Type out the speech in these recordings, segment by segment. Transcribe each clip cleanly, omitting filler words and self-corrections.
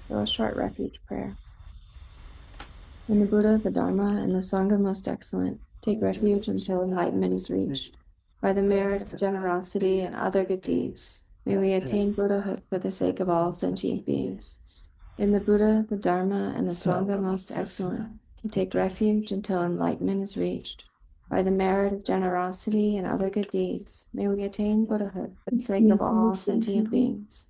So a short refuge prayer. In the Buddha, the Dharma, and the Sangha most excellent, take refuge until enlightenment is reached. By the merit of generosity and other good deeds, may we attain Buddhahood for the sake of all sentient beings. In the Buddha, the Dharma, and the Sangha most excellent, take refuge until enlightenment is reached. By the merit of generosity and other good deeds, may we attain Buddhahood for the sake of all sentient beings.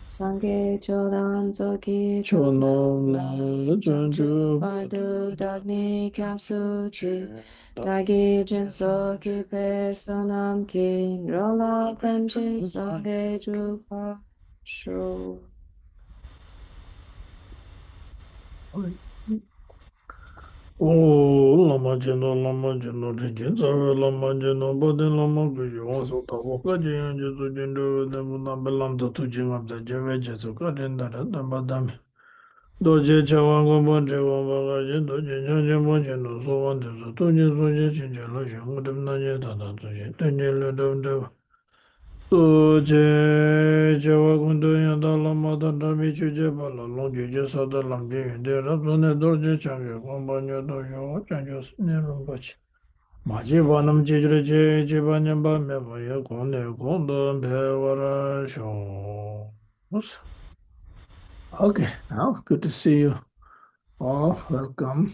Sangye chodan zoki chonom la chanchu padu dagni kyapsu chi dagi jinso ki pe sonam ki rola penchi sangye drupa shu. Oh, Lama Jeno, Jin, Lama Jeno, Bodin Lama, Guju, also Tawaka, Jin, Jesu, Jindo, the Munabelam, the Tujin of the Jave, Jesu, Kadin, the Madame. Doje Chawango, Bonjo, Bagajin, Dojin, Mojino, so one to the Tujin, Sojin, Jeloshan, would have not yet done to Daniel, don't do. Doje Chawagundo, and the Lama, the Damichu Jabala, Longi, so the Lambi, the Rabone, Doje Chango, Compagno, Dojo, Chanjos, Nerumbuch. Maji Banam Jijre, Jibanyamba, Mevaya, Konde, Kondo, Bewara, Show. Okay, now good to see you all. Welcome.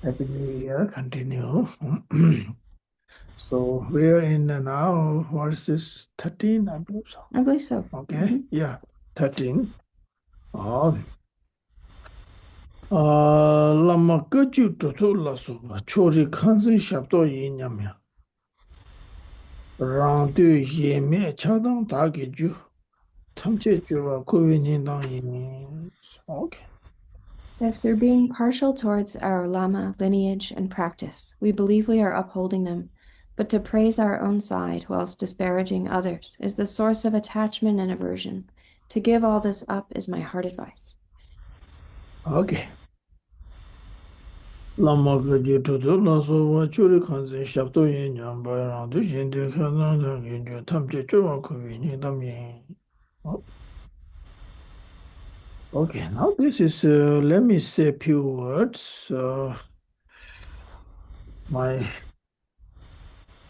Happy New Year. Continue. So we're in now, what is this? 13, I believe so. I believe so. Okay, yeah, 13. Oh. Lama Gaju Tutu Lasso, Chori Kansi Shabdo Yinyamya. Randu Yeme Chadang Dagiju. Tamche Jura Kuvini Dang. Okay. Says through being partial towards our Lama lineage and practice, we believe we are upholding them, but to praise our own side whilst disparaging others is the source of attachment and aversion. To give all this up is my heart advice. Okay. Lama Gaju Tutu Lasso, Chori Kansi Shabdo Yinyam, Randu Shindi Kanang, Tamche Jura Kuvini Dang. Okay, now this is, let me say a few words. My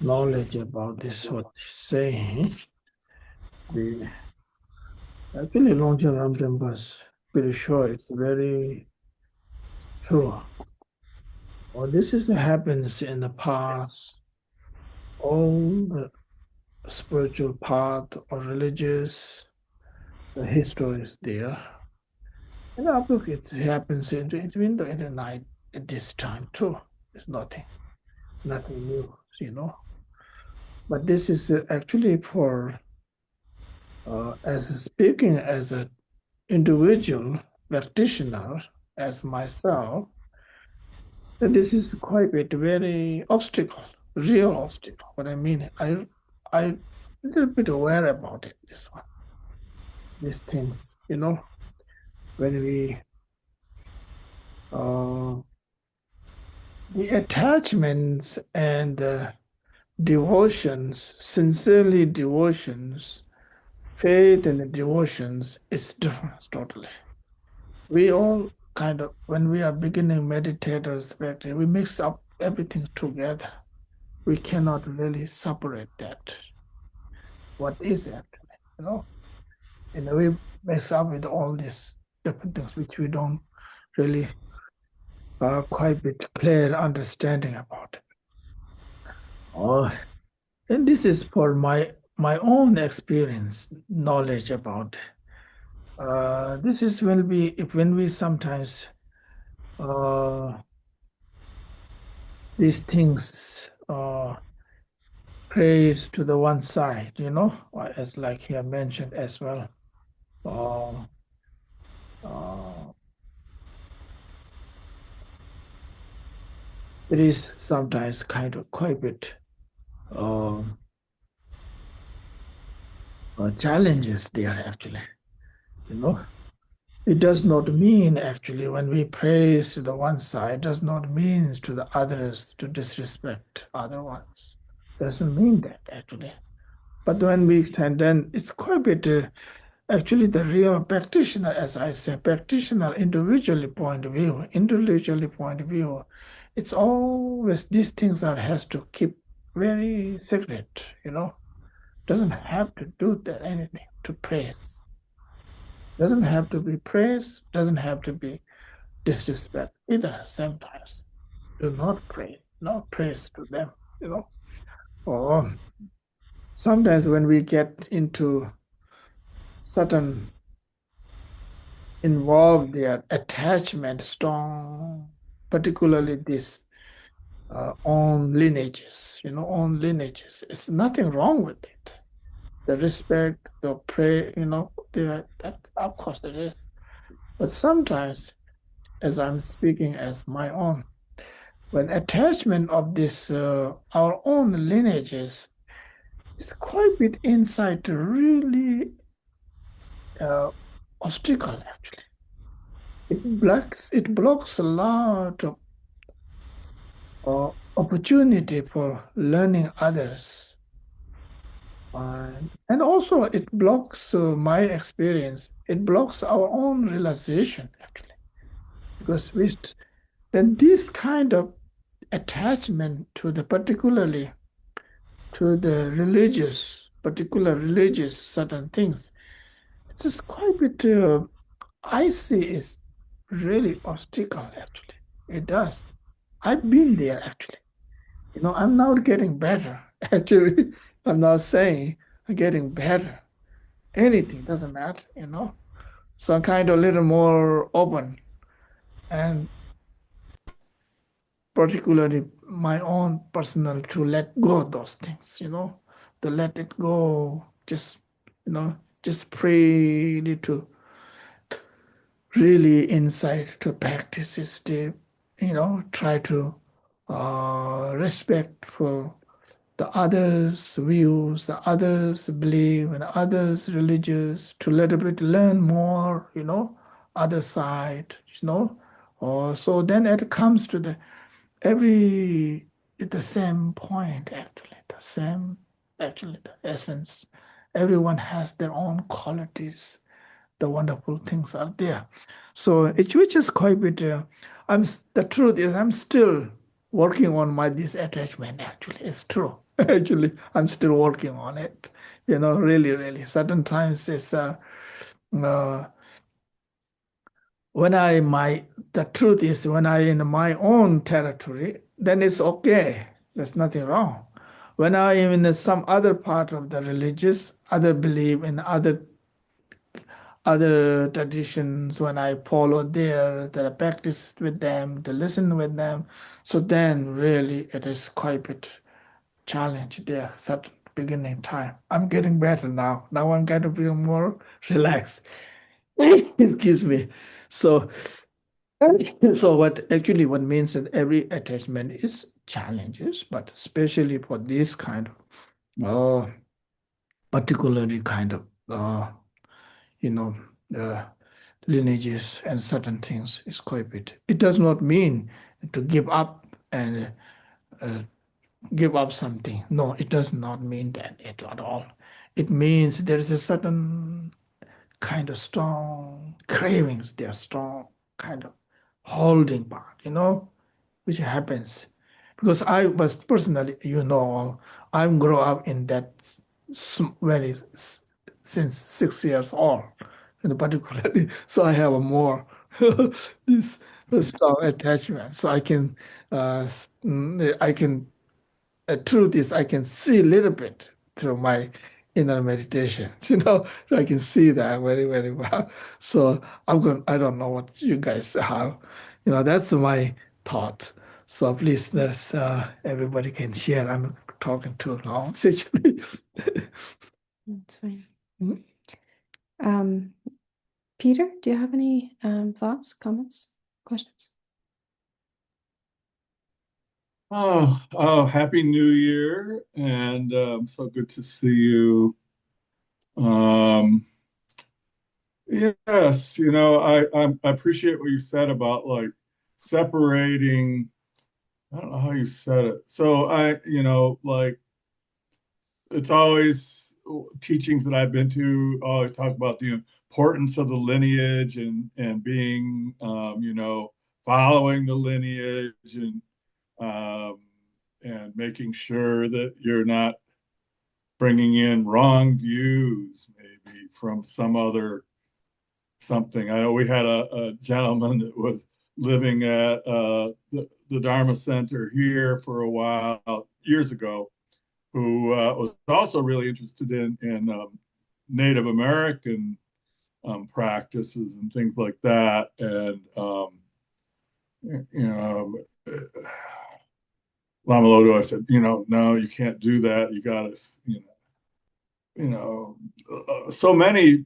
knowledge about this, what he's saying. Actually, Longchenpa is pretty sure it's very true. Well, this is happens in the past. All the spiritual path or religious, the history is there. And look, it happens in the night at this time too. It's nothing new, you know. But this is actually for as speaking as an individual practitioner, as myself, and this is quite a very obstacle, real obstacle. What I mean, I a little bit aware about it. This one, these things, you know, when we the attachments and the devotions, sincerely devotions, faith and devotions is different totally. We all kind of, when we are beginning meditators, we mix up everything together. We cannot really separate that. What is it, you know? And we mix up with all these different things which we don't really quite bit clear understanding about it. Oh, and this is for my own experience, knowledge about. This is when we sometimes these things praise to the one side, you know, as like here mentioned as well. It is sometimes kind of quite a bit challenges there actually, you know. It does not mean actually when we praise to the one side, does not mean to the others to disrespect other ones. Doesn't mean that actually. But when we and then it's quite a bit Actually, the real practitioner, as I say, practitioner individually point of view, it's always these things are has to keep very secret, Doesn't have to do that anything to praise. Doesn't have to be praise, doesn't have to be disrespect either sometimes. Do not pray, not praise to them. Or sometimes when we get into certain involved their attachment strong, particularly this own lineages. It's nothing wrong with it. The respect, the pray, that of course it is. But sometimes, as I'm speaking as my own, when attachment of this our own lineages is quite a bit inside to really uh, obstacle actually. It blocks a lot of opportunity for learning others. And also, it blocks my experience. It blocks our own realization, actually, because then this kind of attachment to the particularly to the particular religious certain things, it's just quite a bit, I see is really obstacle, actually. It does. I've been there, actually. I'm now getting better. Actually, I'm not saying I'm getting better. Anything doesn't matter. So I'm kind of a little more open and particularly my own personal to let go of those things, to let it go, you know, just freely to really inside to practice is try to respect for the others' views, the others' belief, and others' religious, to little bit learn more, other side, Or so then it comes to every the same point actually, the essence. Everyone has their own qualities. The wonderful things are there. So which is quite a bit. The truth is, I'm still working on my disattachment. Actually, it's true. Actually, I'm still working on it. Really, really. Certain times uh, when I my the truth is when I in my own territory, then it's okay. There's nothing wrong. When I am in some other part of the religious, other belief in other traditions, when I follow that I practice with them, to listen with them. So then really it is quite a bit challenge there, at beginning time. I'm getting better now. Now I'm kind of feel more relaxed. Excuse me. So what means that every attachment is challenges, but especially for this kind of particularly kind of you know uh, lineages and certain things is quite a bit. It does not mean to give up and uh, give up something. No, it does not mean that at all. It means there is a certain kind of strong cravings, they're strong kind of holding back, which happens. Because I was personally, I'm grow up in that very since 6 years old, particularly. So I have a more this strong attachment. So I can truth is I can see a little bit through my inner meditation. I can see that very, very well. So I don't know what you guys have. That's my thought. So please, everybody can share. I'm talking too long, actually. That's fine. Um, Peter, do you have any thoughts, comments, questions? Happy New Year, and so good to see you. Um, yes, I appreciate what you said about like separating. I don't know how you said it. So like it's always teachings that I've been to always talk about the importance of the lineage and being, following the lineage um, and making sure that you're not bringing in wrong views, maybe from some other something. I know we had a gentleman that was living at the Dharma Center here for a while, years ago, who was also really interested in Native American practices and things like that. And, you know, Lama Lodo, I said, no, you can't do that. You got to, you know, so many,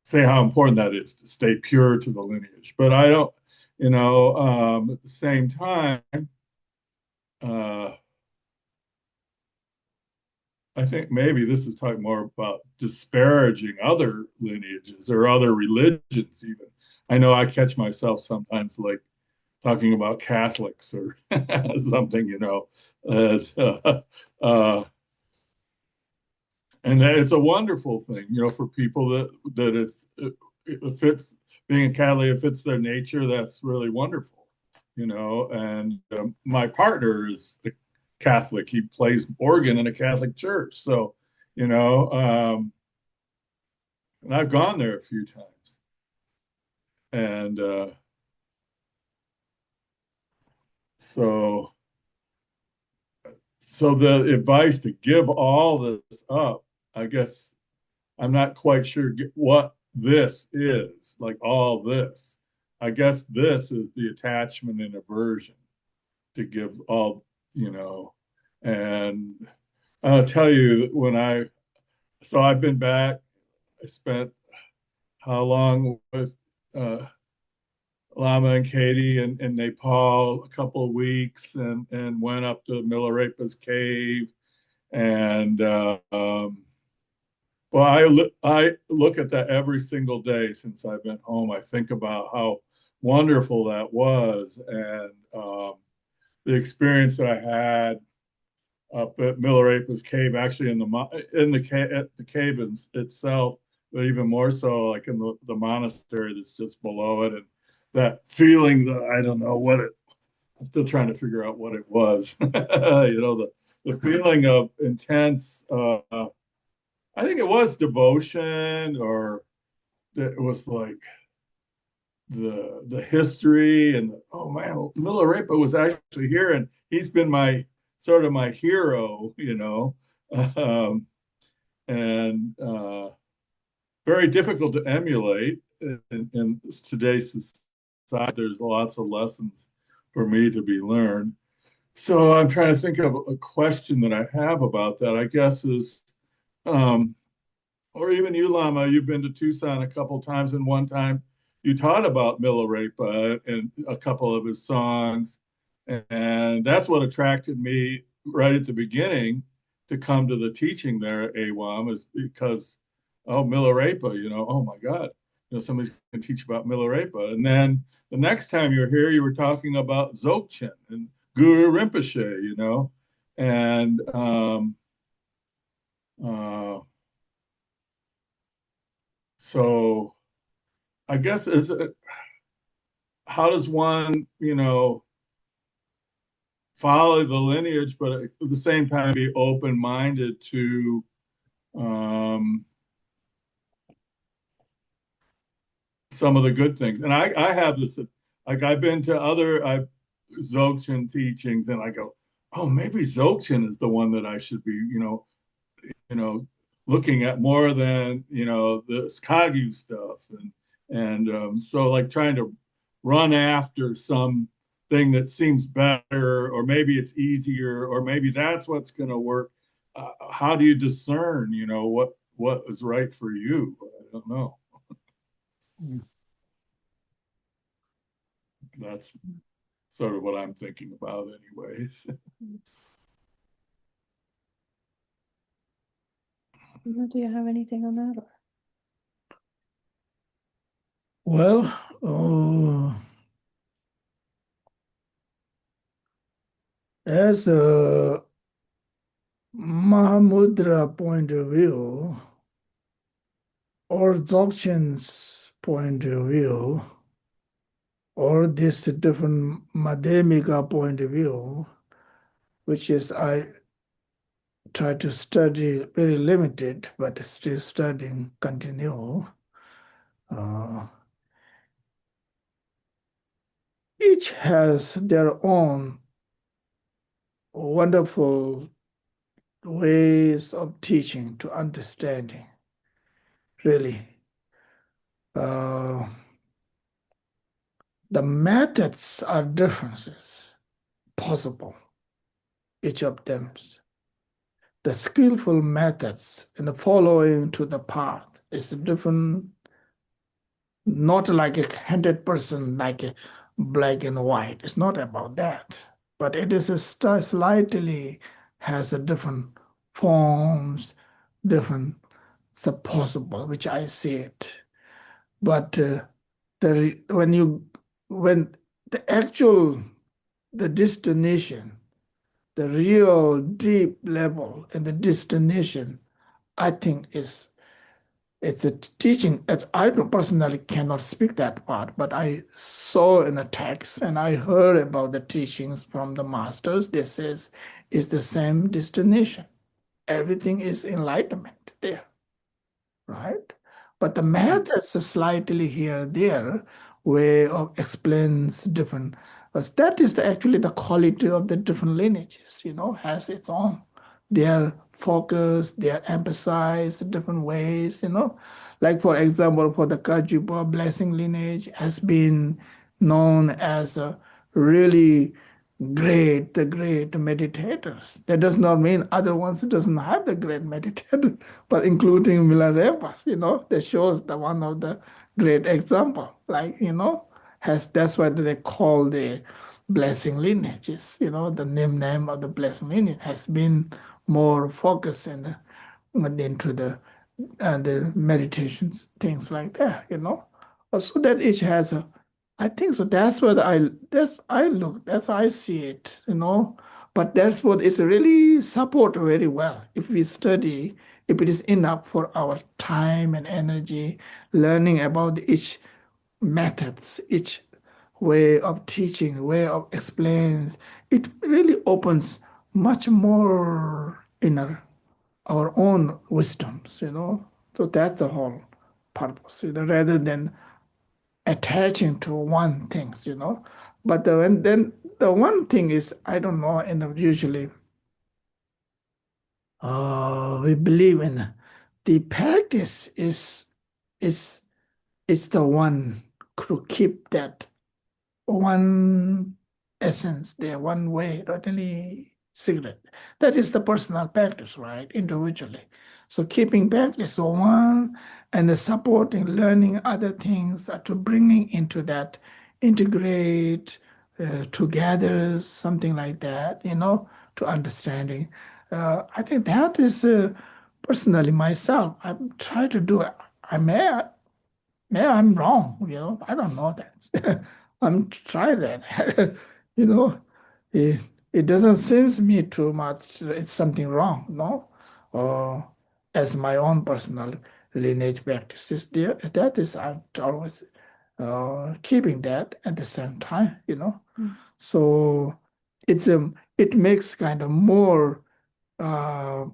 say how important that is to stay pure to the lineage. But I don't, at the same time, uh, I think maybe this is talking more about disparaging other lineages or other religions, even. I know I catch myself sometimes like talking about Catholics or something, as, and it's a wonderful thing, for people that it fits being a Catholic, it fits their nature. That's really wonderful, And my partner is the Catholic. He plays organ in a Catholic church, so and I've gone there a few times, and so so the advice to give all this up, I guess I'm not quite sure what this is, like all this. I guess this is the attachment and aversion to give all, and I'll tell you so I've been back, I spent how long with uh, Lama and Katie in Nepal, a couple of weeks, and went up to Milarepa's cave. And well, I look at that every single day since I've been home. I think about how wonderful that was, and the experience that I had up at Milarepa's cave, actually at the cave itself, but even more so like in the monastery that's just below it, and that feeling that I don't know what it. I'm still trying to figure out what it was. The feeling of intense. I think it was devotion, or it was like the history and oh man, Milarepa was actually here, and he's been my sort of my hero, um, and very difficult to emulate in today's society. There's lots of lessons for me to be learned. So I'm trying to think of a question that I have about that. I guess is um, or even you, Lama, you've been to Tucson a couple times, and one time you taught about Milarepa and a couple of his songs. And that's what attracted me right at the beginning to come to the teaching there at AWAM, is because, oh, Milarepa, oh my God, somebody's going to teach about Milarepa. And then the next time you were here, you were talking about Dzogchen and Guru Rinpoche, and uh, so I guess is it, how does one, follow the lineage, but at the same time be open-minded to um, some of the good things? And I have this, like I've been to other Dzogchen teachings, and I go, oh, maybe Dzogchen is the one that I should be, you know, looking at more than the Skagyu stuff, and so like trying to run after some thing that seems better, or maybe it's easier, or maybe that's what's going to work. How do you discern, what is right for you? I don't know. That's sort of what I'm thinking about, anyways. Do you have anything on that? Well, As a Mahamudra point of view, or Dzogchen's point of view, or this different Madhyamika point of view, which is I try to study very limited, but still studying continue. Each has their own wonderful ways of teaching to understanding, really. The methods are differences, possible, each of them. The skillful methods in the following to the path is different, not like 100% like a black and white. It's not about that. But it is slightly has a different forms, different supposable, which I see it. But when the actual the destination, the real deep level and the destination, I think it's a teaching. As I don't personally cannot speak that part, but I saw in the text and I heard about the teachings from the masters. This says it's the same destination. Everything is enlightenment there, right? But the methods are slightly here there way of explains different. But that is actually the quality of the different lineages. Has its own. Their focus, their emphasize different ways. Like for example, for the Kajupa blessing lineage has been known as a really the great meditators. That does not mean other ones doesn't have the great meditators, but including Milarepas, that shows the one of the great example. Like, that's why they call the blessing lineages, the name of the blessing lineage has been more focused into the meditations, things like that. So that each has a, I think so. That's how I see it. But that's what is really support very well. If we study, if it is enough for our time and energy, learning about each methods, each way of teaching, way of explaining, it really opens much more inner our own wisdoms. So that's the whole purpose, rather than attaching to one things. But then the one thing is, I don't know, usually we believe in the practice is is the one to keep that one essence there, one way, not any secret. That is the personal practice, right? Individually. So keeping practice one and the supporting, learning other things to bringing into that, integrate together, something like that, to understanding. I think that is personally myself. I try to do it. I may yeah, I'm wrong. I don't know that. I'm try that. you know, it, it doesn't seem to me too much it's something wrong, no? Or as my own personal lineage practices there, that is I'm always keeping that at the same time. So it makes kind of more uh,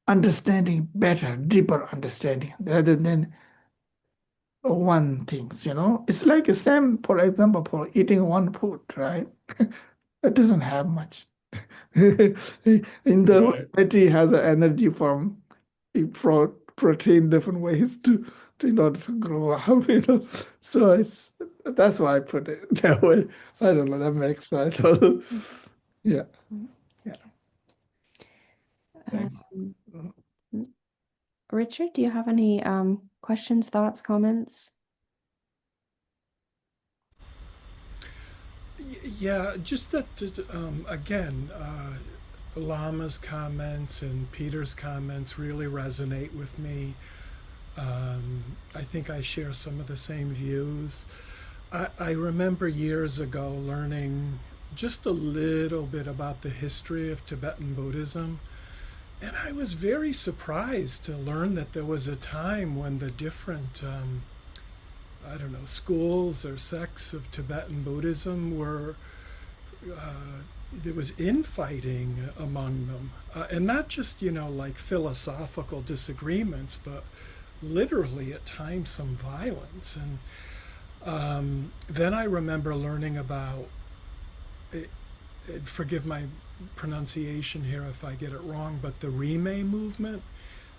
understanding better, deeper understanding rather than one things. It's like the same, for example, for eating one food, right? It doesn't have much. In the Right. body has an energy from protein different ways to in order to grow up. So that's why I put it that way. I don't know, that makes sense. Yeah. Yeah. Thanks. Um, Richard, do you have any questions, thoughts, comments? Yeah, just that, again, Lama's comments and Peter's comments really resonate with me. I think I share some of the same views. I remember years ago learning just a little bit about the history of Tibetan Buddhism. And I was very surprised to learn that there was a time when the different, I don't know, schools or sects of Tibetan Buddhism were, there was infighting among them. And not just, like philosophical disagreements, but literally at times some violence. And then I remember learning about, forgive my pronunciation here if I get it wrong, but the Rime movement,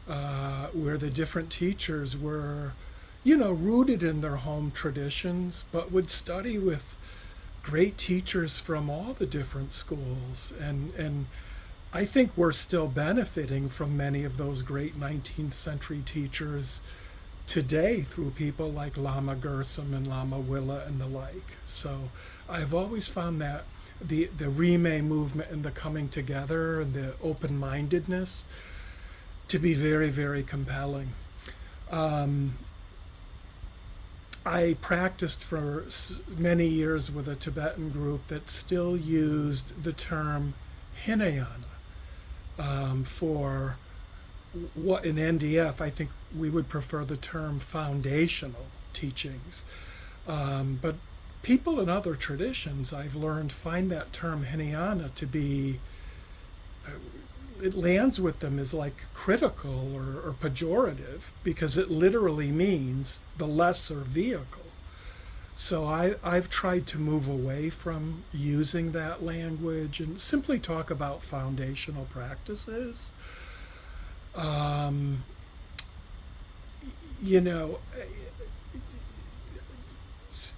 where the different teachers were, rooted in their home traditions, but would study with great teachers from all the different schools. And I think we're still benefiting from many of those great 19th century teachers today through people like Lama Gursam and Lama Willa and the like. So I've always found that the Rime movement and the coming together and the open-mindedness to be very, very compelling. I practiced for many years with a Tibetan group that still used the term Hinayana for what in NDF I think we would prefer the term foundational teachings. But people in other traditions, I've learned, find that term Hinayana to be, it lands with them as like critical or pejorative because it literally means the lesser vehicle. So I've tried to move away from using that language and simply talk about foundational practices. You know,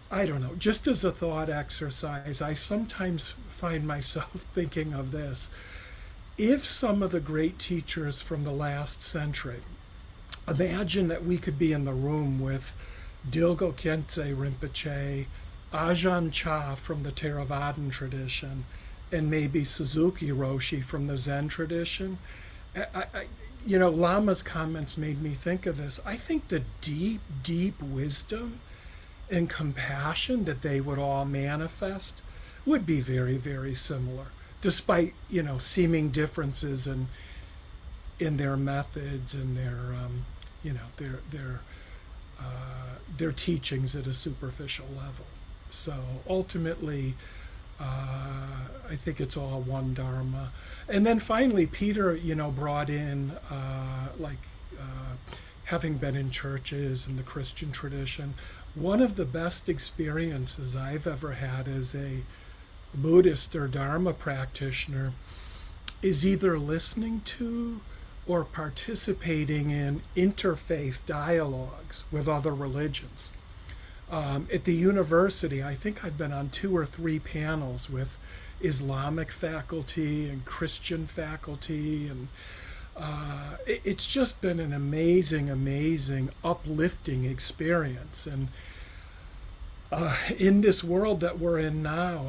I don't know, just as a thought exercise, I sometimes find myself thinking of this. If some of the great teachers from the last century, imagine that we could be in the room with Dilgo Khyentse Rinpoche, Ajahn Chah from the Theravadan tradition, and maybe Suzuki Roshi from the Zen tradition. Lama's comments made me think of this. I think the deep, deep wisdom and compassion that they would all manifest would be very, very similar, despite seeming differences in their methods and their teachings at a superficial level. So ultimately, I think it's all one Dharma. And then finally, Peter, brought in having been in churches and the Christian tradition, one of the best experiences I've ever had as a Buddhist or Dharma practitioner is either listening to or participating in interfaith dialogues with other religions. At the university, I think I've been on 2 or 3 panels with Islamic faculty and Christian faculty, and it's just been an amazing, amazing, uplifting experience. And in this world that we're in now,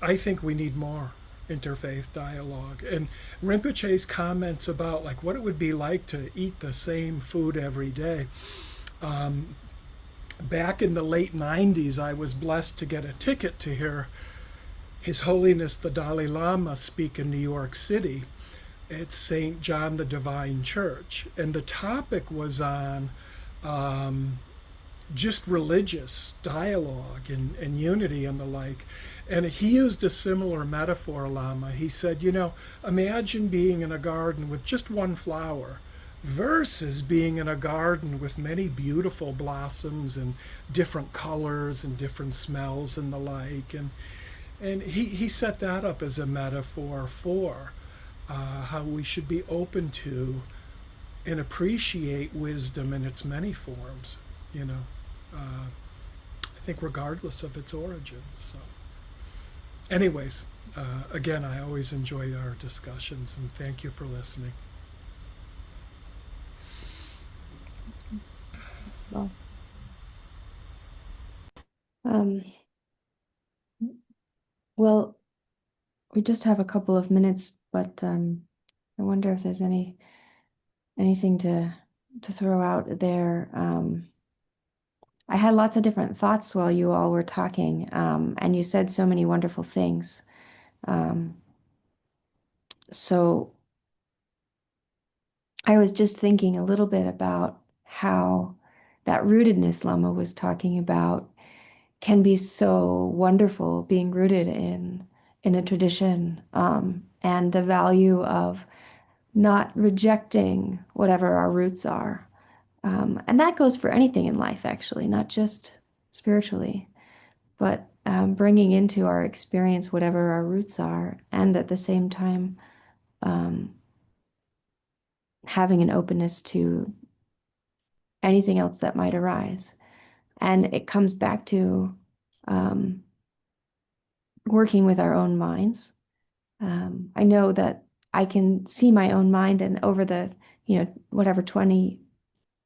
I think we need more interfaith dialogue. And Rinpoche's comments about what it would be like to eat the same food every day. Back in the late 90s, I was blessed to get a ticket to hear His Holiness the Dalai Lama speak in New York City at St. John the Divine Church. And the topic was on just religious dialogue and unity and the like. And he used a similar metaphor, Lama. He said, imagine being in a garden with just one flower versus being in a garden with many beautiful blossoms and different colors and different smells and the like. And he set that up as a metaphor for how we should be open to and appreciate wisdom in its many forms, I think regardless of its origins. So anyways, again, I always enjoy our discussions, and thank you for listening. Well, we just have a couple of minutes, but I wonder if there's anything to throw out there. I had lots of different thoughts while you all were talking, and you said so many wonderful things. So I was just thinking a little bit about how that rootedness Lama was talking about can be so wonderful, being rooted in a tradition, and the value of not rejecting whatever our roots are. And that goes for anything in life, actually, not just spiritually, but bringing into our experience whatever our roots are, and at the same time, um, having an openness to anything else that might arise. And it comes back to um, working with our own minds. I know that I can see my own mind, and over the, whatever 20,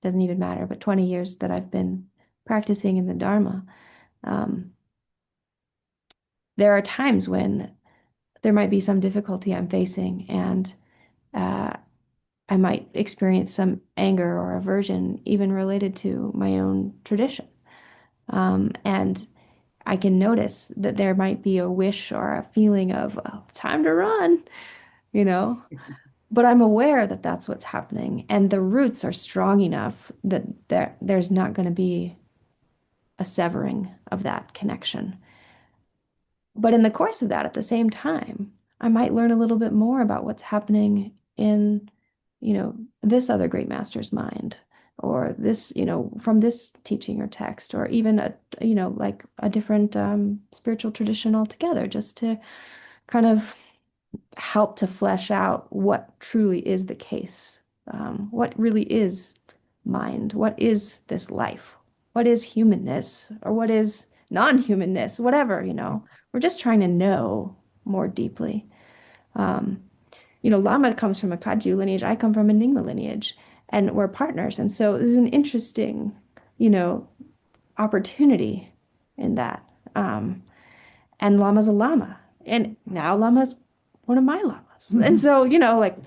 doesn't even matter, but 20 years that I've been practicing in the Dharma, there are times when there might be some difficulty I'm facing, and I might experience some anger or aversion, even related to my own tradition. And I can notice that there might be a wish or a feeling of, oh, time to run, you know. But I'm aware that that's what's happening, and the roots are strong enough that there's not going to be a severing of that connection. But in the course of that, at the same time, I might learn a little bit more about what's happening in, this other great master's mind, or this, from this teaching or text, or even like a different spiritual tradition altogether, just to kind of help to flesh out what truly is the case. What really is mind? What is this life? What is humanness? Or what is non-humanness? Whatever, We're just trying to know more deeply. Lama comes from a Kagyu lineage. I come from a Nyingma lineage, and we're partners. And so this is an interesting, opportunity in that. And Lama's a Lama. And now Lama's one of my Lamas. And so, like,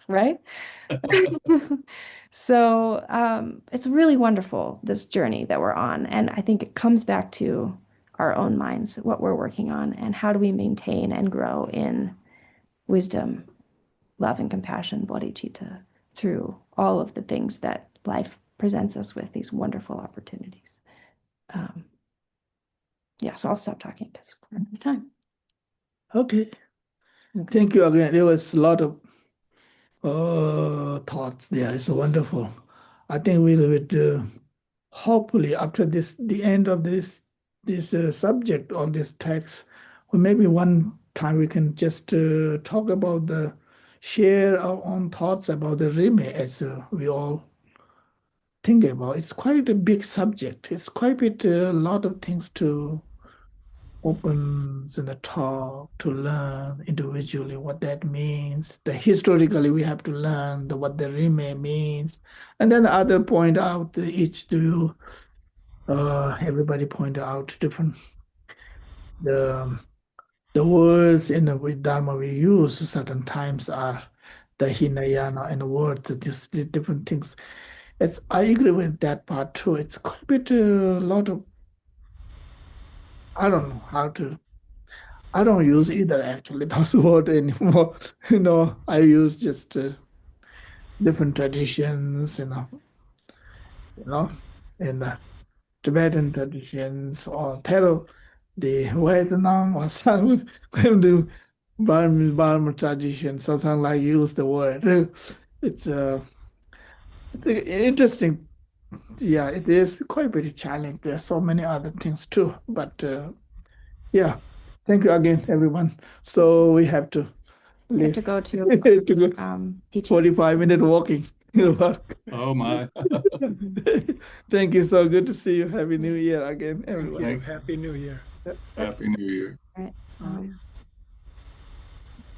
right? So it's really wonderful, this journey that we're on. And I think it comes back to our own minds, what we're working on, and how do we maintain and grow in wisdom, love, and compassion, bodhicitta, through all of the things that life presents us with, these wonderful opportunities. Yeah, so I'll stop talking because we're out of time. Okay. Thank you again. There was a lot of thoughts there. It's wonderful. I think we would hopefully after the end of this subject or this text, or maybe one time we can just talk about share our own thoughts about the Rime as we all think about. It's quite a big subject. It's quite a lot of things to open in the talk, to learn individually what that means. Historically, we have to learn what the Rime means. And then the other point out, each do everybody point out different the words in the Dharma we use certain times are the Hinayana and the words, these different things. I agree with that part too. It's quite a bit a lot of I don't know how to. I don't use either actually those words anymore. I use just different traditions, in the Tibetan traditions or the Vietnam or some the Burma tradition, something like use the word. It's interesting. Yeah, it is quite a bit challenging. There are so many other things too, but yeah. Thank you again, everyone. So we have to We have leave to go to to go teaching. 45-minute walking. Oh my. Thank you. So good to see you. Happy New Year again, Thank everyone. you. Happy New Year. Happy New Year. Right.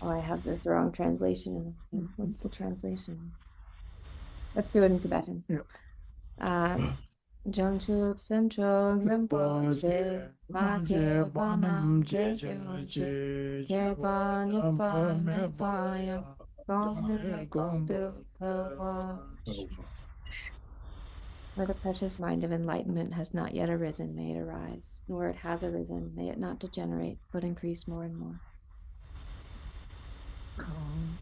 I have this wrong translation. What's the translation? Let's do it in Tibetan. Yeah. Jongchup Semchog Rinpoche Ma Ke Banam Je Ke Ban Yapa Me Paya Gong Ne Gong Du Pewa Where the precious mind of enlightenment has not yet arisen, may it arise. And where it has arisen, may it not degenerate, but increase more and more. Calm.